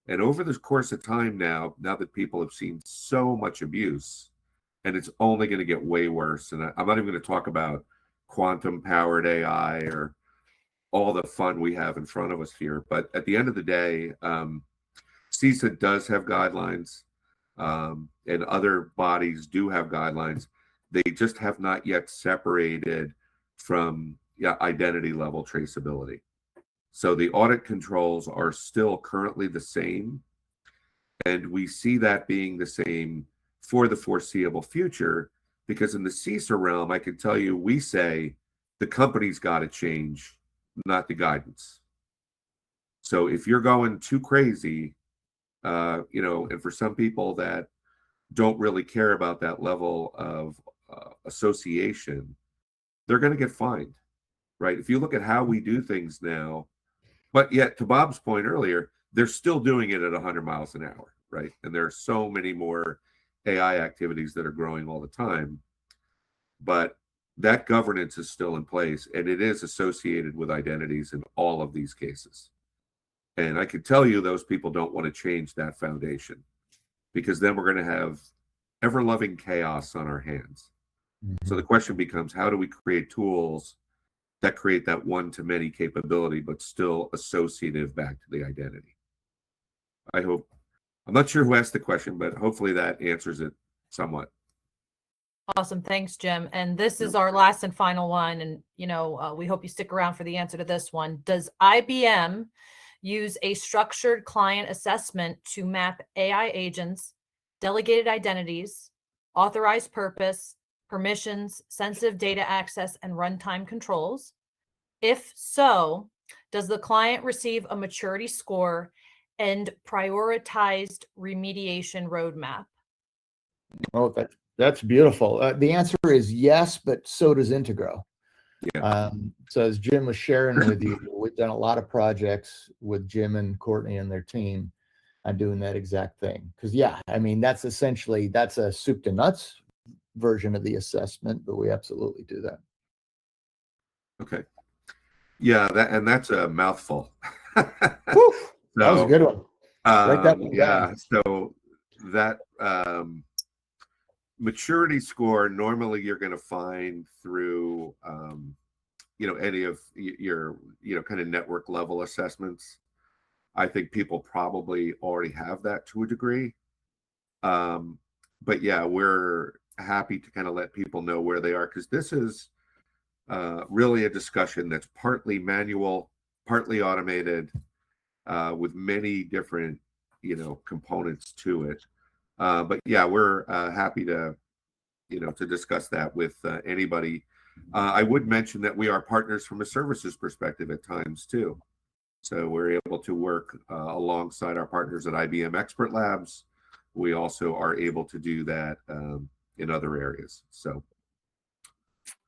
And over the course of time now that people have seen so much abuse, and it's only going to get way worse. And I'm not even going to talk about quantum powered AI or all the fun we have in front of us here. But at the end of the day, CISA does have guidelines, and other bodies do have guidelines. They just have not yet separated from identity level traceability. So the audit controls are still currently the same, and we see that being the same for the foreseeable future, because in the CISA realm, I can tell you, we say the company's got to change, not the guidance. So if you're going too crazy, and for some people that don't really care about that level of association, they're going to get fined, right? If you look at how we do things now, but yet, to Bob's point earlier, they're still doing it at 100 miles an hour, right? And there are so many more AI activities that are growing all the time. But that governance is still in place, and it is associated with identities in all of these cases. And I can tell you those people don't want to change that foundation, because then we're going to have ever-loving chaos on our hands. So the question becomes, how do we create tools that create that one-to-many capability, but still associative back to the identity? I hope. I'm not sure who asked the question, but hopefully that answers it somewhat. Awesome. Thanks, Jim. And this is our last and final one. And, we hope you stick around for the answer to this one. Does IBM use a structured client assessment to map AI agents, delegated identities, authorized purpose, permissions, sensitive data access, and runtime controls? If so, does the client receive a maturity score and prioritized remediation roadmap? Oh, that's beautiful. The answer is yes, but so does intiGrow. Yeah. So as Jim was sharing with you, we've done a lot of projects with Jim and Courtney and their team on doing that exact thing. Because that's a soup to nuts version of the assessment, but we absolutely do that. Okay. Yeah, that's a mouthful. Whew, that was a good one. Write that one down. So that maturity score, normally you're going to find through any of your kind of network level assessments. I think people probably already have that to a degree, but yeah, we're happy to kind of let people know where they are, because this is really a discussion that's partly manual, partly automated, with many different components to it. But yeah, we're happy to discuss that with anybody. I would mention that we are partners from a services perspective at times too. So we're able to work alongside our partners at IBM Expert Labs. We also are able to do that in other areas. So,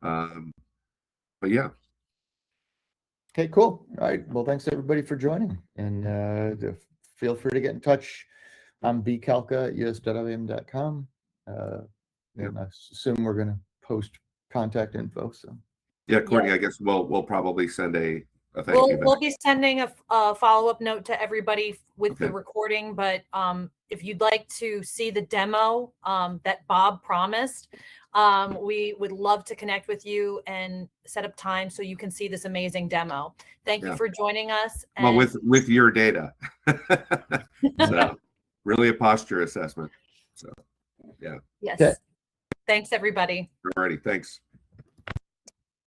but yeah. Okay, cool. All right. Well, thanks everybody for joining, and feel free to get in touch. I'm bkalka@us.ibm.com. And I assume we're going to post contact info. So yeah, Courtney, I guess we'll probably send a thank you. We'll be sending a follow-up note to everybody with the recording, but if you'd like to see the demo that Bob promised, we would love to connect with you and set up time so you can see this amazing demo. Thank you for joining us. Well, with your data. So really a posture assessment. So yeah. Yes. Thanks, everybody. Alrighty, thanks.